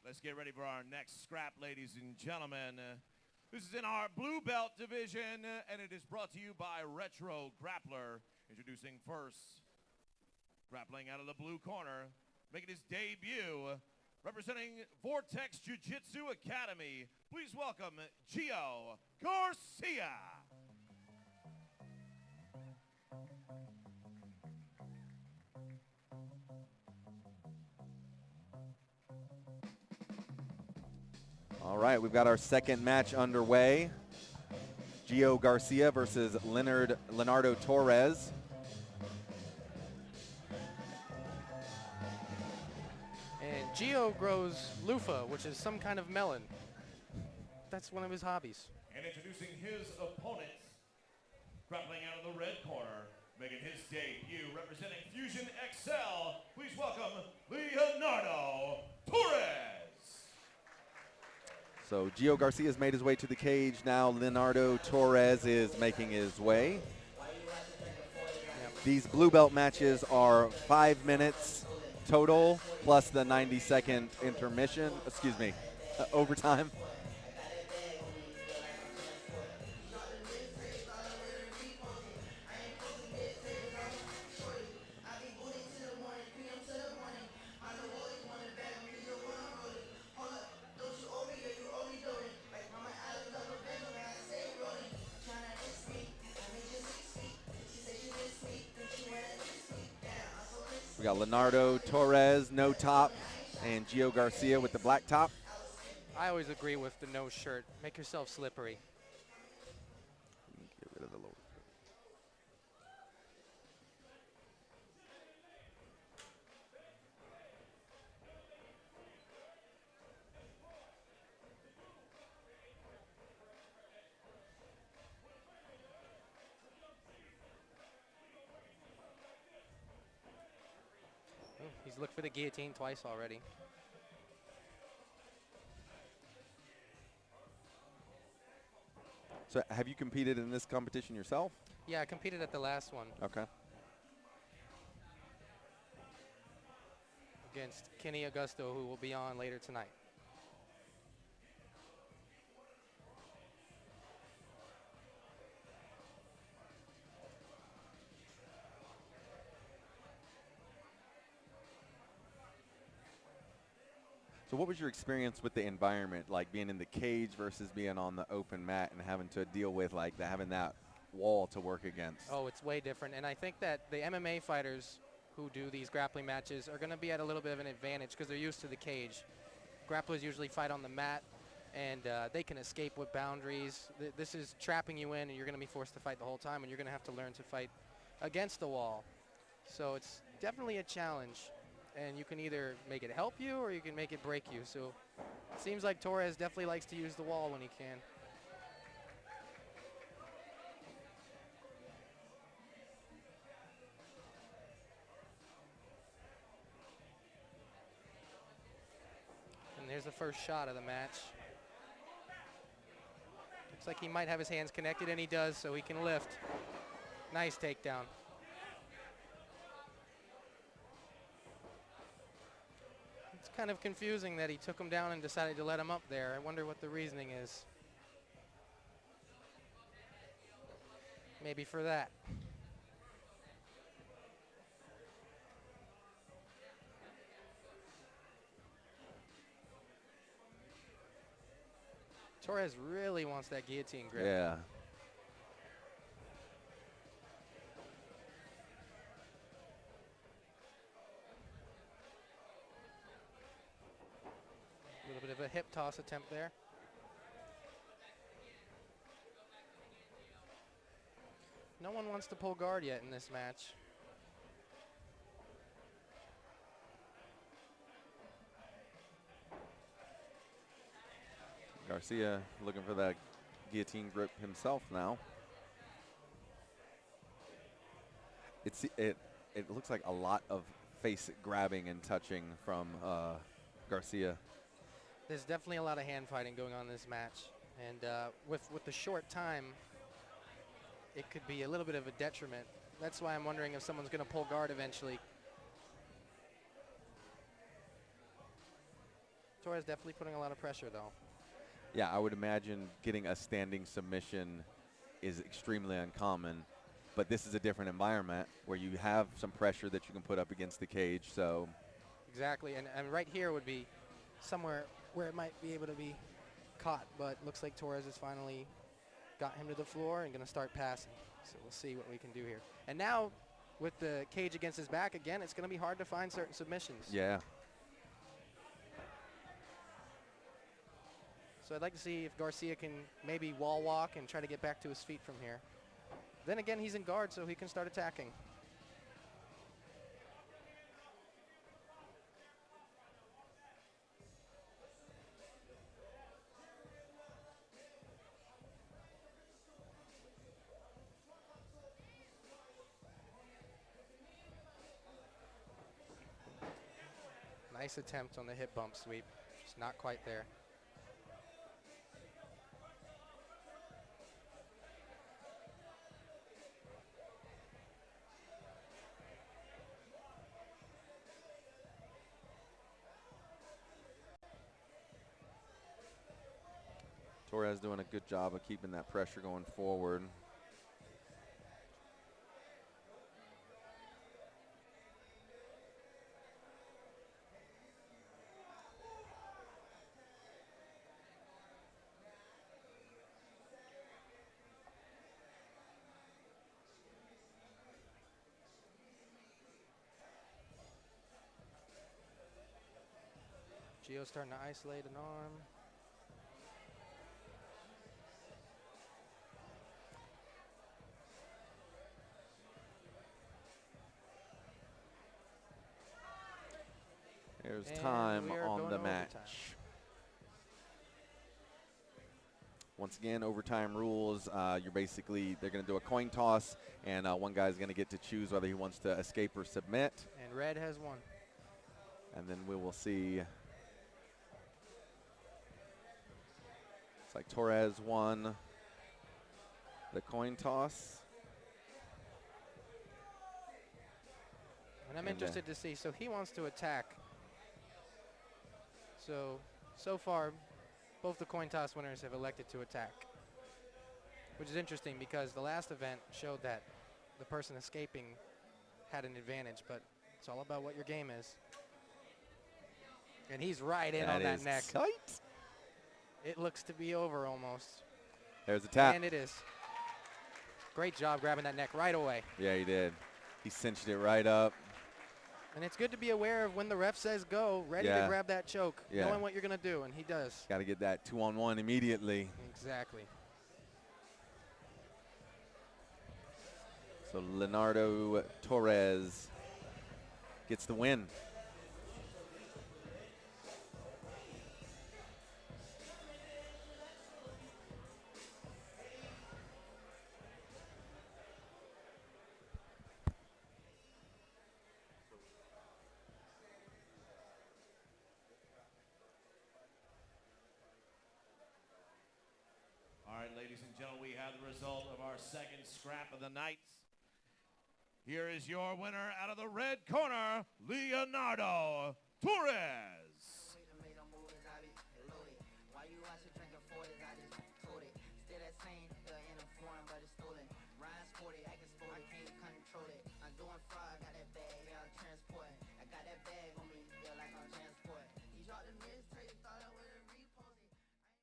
Let's get ready for our next scrap, ladies and gentlemen. This is in our blue belt division, and it is brought to you by Retro Grappler. Introducing first, grappling out of the blue corner, making his debut, representing Vortex Jiu-Jitsu Academy. Please welcome Gio Garcia. All right, we've got our second match underway. Gio Garcia versus Leonardo Torrez. And Gio grows loofah, which is some kind of melon. That's one of his hobbies. And introducing his opponent, grappling out of the red corner, making his debut, representing Fusion XL. Please welcome Leonardo Torrez. So Gio Garcia has made his way to the cage. Now Leonardo Torrez is making his way. Yep. These blue belt matches are 5 minutes total, plus the 90-second intermission, overtime. We got Leonardo Torrez, no top, and Gio Garcia with the black top. I always agree with the no shirt. Make yourself slippery. Get rid of the lower. Oh, he's looked for the guillotine twice already. So have you competed in this competition yourself? Yeah, I competed at the last one Okay. against Kenny Augusto, who will be on later tonight. So what was your experience with the environment, like being in the cage versus being on the open mat and having to deal with having that wall to work against? Oh, it's way different. And I think that the MMA fighters who do these grappling matches are going to be at a little bit of an advantage because they're used to the cage. Grapplers usually fight on the mat, and they can escape with boundaries. This is trapping you in, and you're going to be forced to fight the whole time, and you're going to have to learn to fight against the wall. So it's definitely a challenge. And you can either make it help you or you can make it break you. So it seems like Torrez definitely likes to use the wall when he can. And there's the first shot of the match. Looks like he might have his hands connected, and he does, so he can lift. Nice takedown. Kind of confusing that he took him down and decided to let him up there. I wonder what the reasoning is. Maybe for that. Torrez really wants that guillotine grip. Yeah. A little bit of a hip toss attempt there. No one wants to pull guard yet in this match. Garcia looking for that guillotine grip himself now. It looks like a lot of face grabbing and touching from Garcia. There's definitely a lot of hand fighting going on in this match. And with the short time, it could be a little bit of a detriment. That's why I'm wondering if someone's going to pull guard eventually. Torrez definitely putting a lot of pressure, though. Yeah, I would imagine getting a standing submission is extremely uncommon, but this is a different environment where you have some pressure that you can put up against the cage. So Exactly, and right here would be somewhere where it might be able to be caught, but looks like Torrez has finally got him to the floor and going to start passing. So we'll see what we can do here. And now, with the cage against his back, again, it's going to be hard to find certain submissions. yeah, So I'd like to see if Garcia can maybe wall walk and try to get back to his feet from here. Then again, he's in guard, so he can start attacking. Nice attempt on the hip bump sweep. Just not quite there. Torrez doing a good job of keeping that pressure going forward. Gio's starting to isolate an arm. There's And time we are on going the to match. overtime. Once again, overtime rules. You're basically, they're going to do a coin toss, and one guy's going to get to choose whether he wants to escape or submit. And red has won. And then we will see. It's like Torrez won the coin toss. And I'm And, interested to see. So he wants to attack. So far, both the coin toss winners have elected to attack, which is interesting because the last event showed that the person escaping had an advantage, but it's all about what your game is. And he's right in on that is neck. tight. It looks to be over almost. There's a tap. And it is. Great job grabbing that neck right away. Yeah, he did. He cinched it right up. And it's good to be aware of when the ref says go, ready Yeah. to grab that choke, Yeah. knowing what you're going to do, and he does. Got to get that 2-on-1 immediately. Exactly. So Leonardo Torrez gets the win. All right, ladies and gentlemen, we have the result of our second scrap of the night. Here is your winner out of the red corner, Leonardo Torrez. Still that same, in a foreign, but it's stolen. Ryan sporty, acting sporty, I can't control it. I'm doing